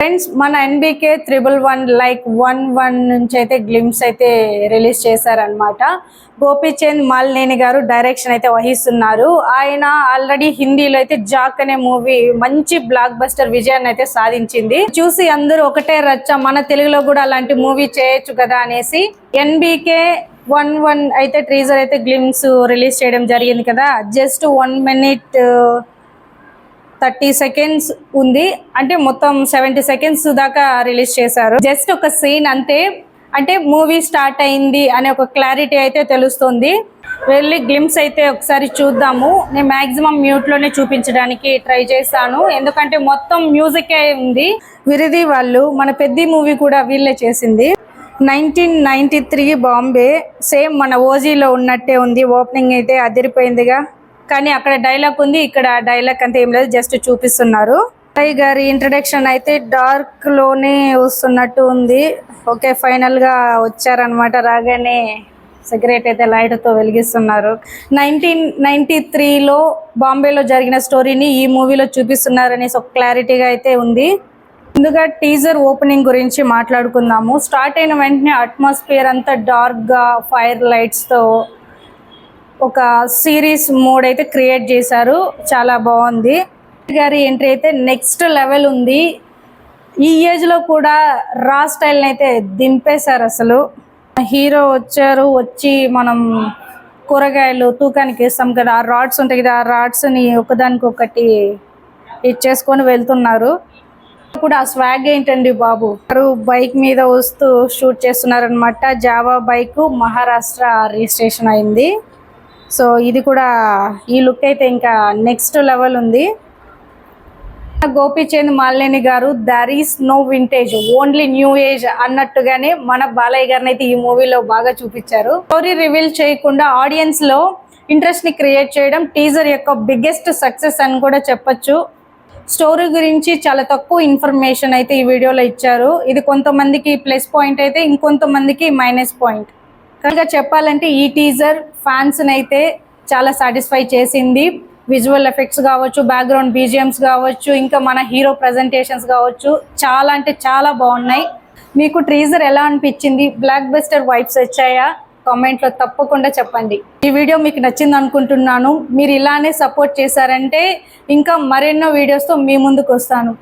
Friends మన NBK 111 like 11 నుంచి అయితే గ్లిమ్స్ అయితే రిలీజ్ చేశారనమాట. గోపీచంద్ మాలినేని గారు డైరెక్షన్ అయితే వహిస్తున్నారు. ఆయన ఆల్రెడీ హిందీలో అయితే జాక్ అనే మూవీ మంచి బ్లాక్ బస్టర్ విజయాన్ని అయితే సాధించింది. చూసి అందరూ ఒకటే రచ్చ, మన తెలుగులో కూడా అలాంటి మూవీ చేయొచ్చు కదా అనేసి ఎన్బీకే 11 అయితే ట్రీజర్ అయితే గ్లిమ్స్ రిలీజ్ చేయడం జరిగింది కదా. జస్ట్ 1 minute 30 seconds ఉంది, అంటే మొత్తం 70 seconds దాకా రిలీజ్ చేశారు. జస్ట్ ఒక సీన్ అంతే, అంటే మూవీ స్టార్ట్ అయింది అనే ఒక క్లారిటీ అయితే తెలుస్తుంది. వెళ్ళి గ్లిమ్స్ అయితే ఒకసారి చూద్దాము. నేను మాక్సిమం మ్యూట్లోనే చూపించడానికి ట్రై చేస్తాను, ఎందుకంటే మొత్తం మ్యూజికే ఉంది. విరిది వాళ్ళు మన పెద్ద మూవీ కూడా వీళ్ళే చేసింది. 1993 బాంబే, సేమ్ మన ఓజీలో ఉన్నట్టే ఉంది. ఓపెనింగ్ అయితే అదిరిపోయిందిగా, కానీ అక్కడ డైలాగ్ ఉంది, ఇక్కడ డైలాగ్ అంతా ఏం లేదు, జస్ట్ చూపిస్తున్నారు. సాయి గారి ఇంట్రడక్షన్ అయితే డార్క్ లోనే వస్తున్నట్టు ఉంది. ఓకే, ఫైనల్ గా వచ్చారనమాట. రాగానే సిగరెట్ అయితే లైట్ తో వెలిగిస్తున్నారు. 1993లో బాంబేలో జరిగిన స్టోరీని ఈ మూవీలో చూపిస్తున్నారు అనేసి ఒక క్లారిటీగా అయితే ఉంది. ముందుగా టీజర్ ఓపెనింగ్ గురించి మాట్లాడుకుందాము. స్టార్ట్ అయిన వెంటనే అట్మాస్ఫియర్ అంతా డార్క్ గా ఫైర్ లైట్స్ తో ఒక సిరీస్ మోడ్ అయితే క్రియేట్ చేశారు, చాలా బాగుంది. గారి ఎంట్రీ అయితే నెక్స్ట్ లెవెల్ ఉంది. ఈ ఏజ్ లో కూడా రా స్టైల్ అయితే దింపేశారు. అసలు హీరో వచ్చి మనం కూరగాయలు తూకానికి వేస్తాం కదా, ఆ రాడ్స్ ఉంటాయి కదా, ఆ రాడ్స్ ని ఒకదానికొకటి ఇచ్చేసుకొని వెళ్తున్నారు. కూడా ఆ స్వాగ్ ఏంటండి బాబు. బైక్ మీద వస్తూ షూట్ చేస్తున్నారనమాట. జావా బైక్, మహారాష్ట్ర రిజిస్ట్రేషన్ అయింది. సో ఇది కూడా ఈ లుక్ అయితే ఇంకా నెక్స్ట్ లెవెల్ ఉంది. గోపీచంద్ మాలినేని గారు there is no vintage, only new age అన్నట్టుగానే మన బాలయ్య గారిని అయితే ఈ మూవీలో బాగా చూపించారు. స్టోరీ రివీల్ చేయకుండా ఆడియన్స్ లో ఇంట్రెస్ట్ ని క్రియేట్ చేయడం టీజర్ యొక్క బిగ్గెస్ట్ సక్సెస్ అని కూడా చెప్పొచ్చు. స్టోరీ గురించి చాలా తక్కువ ఇన్ఫర్మేషన్ అయితే ఈ వీడియోలో ఇచ్చారు. ఇది కొంతమందికి ప్లస్ పాయింట్ అయితే ఇంకొంతమందికి మైనస్ పాయింట్. కనుక చెప్పాలంటే ఈ టీజర్ ఫ్యాన్స్ అయితే చాలా సాటిస్ఫై చేసింది. విజువల్ ఎఫెక్ట్స్ కావచ్చు, బ్యాక్గ్రౌండ్ బీజిఎమ్స్ కావచ్చు, ఇంకా మన హీరో ప్రజెంటేషన్స్ కావచ్చు, చాలా అంటే చాలా బాగున్నాయి. మీకు టీజర్ ఎలా అనిపించింది? బ్లాక్ బస్టర్ వైబ్స్ వచ్చాయా? కామెంట్లో తప్పకుండా చెప్పండి. ఈ వీడియో మీకు నచ్చింది అనుకుంటున్నాను. మీరు ఇలానే సపోర్ట్ చేశారంటే ఇంకా మరెన్నో వీడియోస్తో మీ ముందుకు వస్తాను.